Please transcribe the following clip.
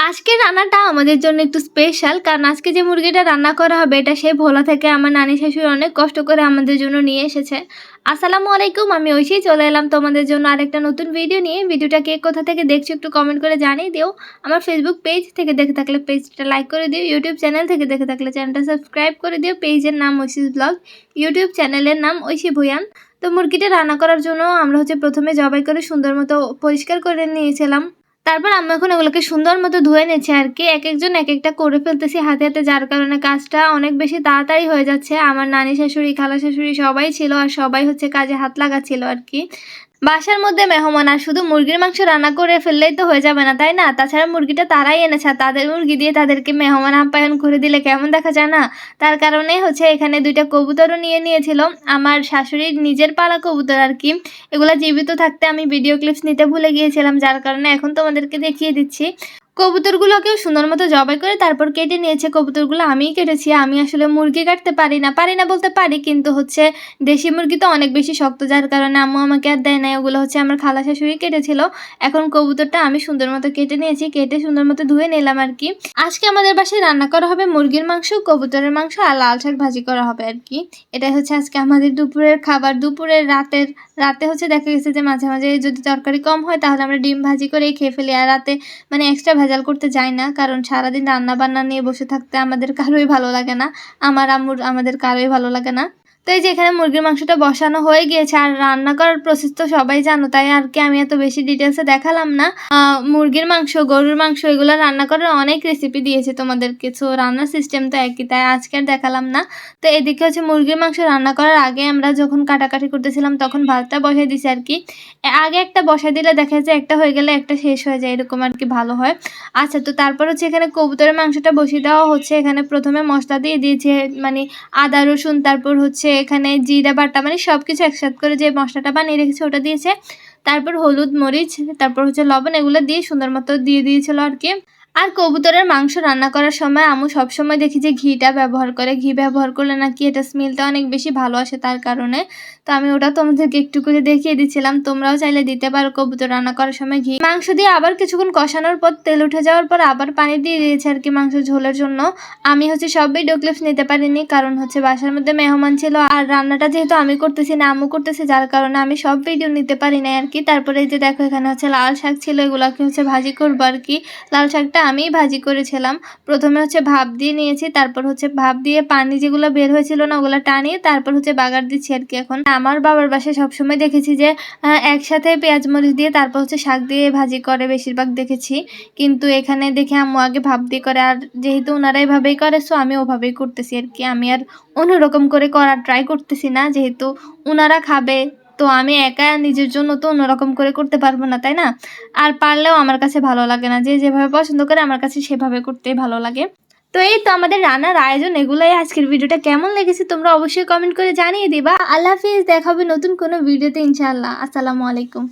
আজকের রান্নাটা আমাদের জন্য একটু স্পেশাল, কারণ আজকে যে মুরগিটা রান্না করা হবে এটা সেই ভোলা থেকে আমার নানি শাশুড়ি অনেক কষ্ট করে আমাদের জন্য নিয়ে এসেছে। আসসালামু আলাইকুম, আমি ঐশী চলে এলাম তোমাদের জন্য আরেকটা নতুন ভিডিও নিয়ে। ভিডিওটা কে কোথা থেকে দেখছো একটু কমেন্ট করে জানিয়ে দিও। আমার ফেসবুক পেজ থেকে দেখে থাকলে পেজটা লাইক করে দিও, ইউটিউব চ্যানেল থেকে দেখে থাকলে চ্যানেলটা সাবস্ক্রাইব করে দিও। পেজের নাম ঐশীস ব্লগ, ইউটিউব চ্যানেলের নাম ঐশী ভুয়ান। তো মুরগিটা রান্না করার জন্য আমরা প্রথমে জবাই করে সুন্দর মতো পরিষ্কার করে নিয়েছিলাম। তারপর আমি এখন ওগুলোকে সুন্দর মতো ধুয়ে নিচ্ছি আর কি। এক একজন এক একটা করে ফেলতেছি হাতে হাতে, যার কারণে কাজটা অনেক বেশি তাড়াতাড়ি হয়ে যাচ্ছে। আমার নানি শাশুড়ি, খালা শাশুড়ি সবাই ছিল আর সবাই কাজে হাত লাগাচ্ছিল আর কি। বাসার মধ্যে মেহমান আর শুধু মুরগির মাংস রান্না করে ফেললেই তো হয়ে যাবে না, তাই না? তাছাড়া মুরগিটা তারাই এনেছে, তাদের মুরগি দিয়ে তাদেরকে মেহমান আপ্যায়ন করে দিলে কেমন দেখা যায় না? তার কারণে এখানে দুইটা কবুতরও নিয়েছিল, আমার শাশুড়ির নিজের পালা কবুতর আর কি। এগুলা জীবিত থাকতে আমি ভিডিও ক্লিপস নিতে ভুলে গিয়েছিলাম, যার কারণে এখন তোমাদেরকে দেখিয়ে দিচ্ছি। কবুতরগুলোকেও সুন্দর মতো জবাই করে তারপর কেটে নিয়েছে। কবুতরগুলো আমিই কেটেছি। আমি আসলে মুরগি কাটতে পারি না বলতে পারি, কিন্তু দেশি মুরগি তো অনেক বেশি শক্ত, যার কারণে আম্মু আমাকে আর দেয় নাই। ওগুলো আমার খালা শাশুড়ি কেটেছিল। এখন কবুতরটা আমি সুন্দর মতো কেটে নিয়েছি, কেটে সুন্দর মতো ধুয়ে নিলাম আর কি। আজকে আমাদের বাসায় রান্না করা হবে মুরগির মাংস, কবুতরের মাংস আর লাল শাক ভাজি করা হবে আর কি। এটাই আজকে আমাদের দুপুরের খাবার। দুপুরের রাতে দেখা গেছে যে মাঝে মাঝে যদি তরকারি কম হয় তাহলে আমরা ডিম ভাজি করেই খেয়ে ফেলি। আর রাতে এক্সট্রা ভেজাল করতে যাই না, কারণ সারাদিন রান্না বান্না নিয়ে বসে থাকতে আমাদের কারোই ভালো লাগে না। আমার আম্মুর আমাদের কারোই ভালো লাগে না। তো এই যে এখানে মুরগির মাংসটা বসানো হয়ে গিয়েছে, আর রান্না করার প্রসেস তো সবাই জানো, তাই আর কি আমি এত বেশি ডিটেলসে দেখালাম না। মুরগির মাংস, গরুর মাংস এগুলো রান্না করার অনেক রেসিপি দিয়েছে তোমাদের কিছু, রান্নার সিস্টেম তো একই, তাই আজকে আর দেখালাম না। তো এদিকে মুরগির মাংস রান্না করার আগে আমরা যখন কাটাকাটি করতেছিলাম তখন ভাতটা বসাই দিছি আর কি। আগে একটা বসাই দিলে দেখা যায় একটা হয়ে গেলে একটা শেষ হয়ে যায়, এরকম আর কি ভালো হয়। আচ্ছা, তো তারপর এখানে কবুতরের মাংসটা বসিয়ে দেওয়া হচ্ছে। এখানে প্রথমে মশলা দিয়ে দিয়েছে, আদা রসুন, তারপর এখানে জিরা বাটা, সব কিছু একসাথে করে যে মশলাটা বানিয়ে রেখেছে ওটা দিয়েছে। তারপর হলুদ মরিচ, তারপর লবণ, এগুলো দিয়ে সুন্দর মতো দিয়ে দিয়েছিল আর কি। আর কবুতরের মাংস রান্না করার সময় আম্মু সবসময় দেখি যে ঘিটা ব্যবহার করে। ঘি ব্যবহার করলে নাকি এটা স্মেলটা অনেক বেশি ভালো আসে, তার কারণে। তো আমি ওটা তোমাদেরকে একটু করে দেখিয়ে দিচ্ছিলাম, তোমরাও চাইলে দিতে পারো কবুতর রান্না করার সময় ঘি। মাংস দিয়ে আবার কিছুক্ষণ কষানোর পর তেল উঠে যাওয়ার পর আবার পানি দিয়ে দিয়েছে আর কি মাংস ঝোলের জন্য। আমি সব ভিডিও ক্লিপস নিতে পারিনি, কারণ বাসার মধ্যে মেহমান ছিল আর রান্নাটা যেহেতু আমি করতেছি না আম্মু করতেছে, যার কারণে আমি সব ভিডিও নিতে পারি না আর কি। তারপরে এই যে দেখো এখানে লাল শাক ছিল, এগুলাকে ভাজি করবো আর কি। লাল শাকটা আমি ভাজি করেছিলাম। প্রথমে ভাপ দিয়ে নিয়েছি, তারপর ভাপ দিয়ে পানি যেগুলো বের হয়েছিল না ওগুলো টানিয়ে তারপর বাগার দিচ্ছি আর কি। এখন আমার বাবার বাসায় সবসময় দেখেছি যে একসাথে পেঁয়াজ মরিচ দিয়ে তারপর শাক দিয়ে ভাজি করে, বেশিরভাগ দেখেছি। কিন্তু এখানে দেখে আম্মু আগে ভাপ দিয়ে করে, আর যেহেতু ওনারা এভাবেই করে সো আমি ওভাবেই করতেছি আর কি। আমি আর অন্যরকম করে করার ট্রাই করতেছি না, যেহেতু ওনারা খাবে, তো আমি একা নিজের জন্য তো অন্যরকম করে করতে পারবো না, তাই না? আর পারলেও আমার কাছে ভালো লাগে না, যে যেভাবে পছন্দ করে আমার কাছে সেভাবে করতেই ভালো লাগে। তো এই তো আমাদের রান্নার আয়োজন এগুলাই। আজকের ভিডিওটা কেমন লেগেছে তোমরা অবশ্যই কমেন্ট করে জানিয়ে দিবা। আল্লাহ হাফিজ, দেখা হবে নতুন কোনো ভিডিওতে ইনশাআল্লাহ। আসসালামু আলাইকুম।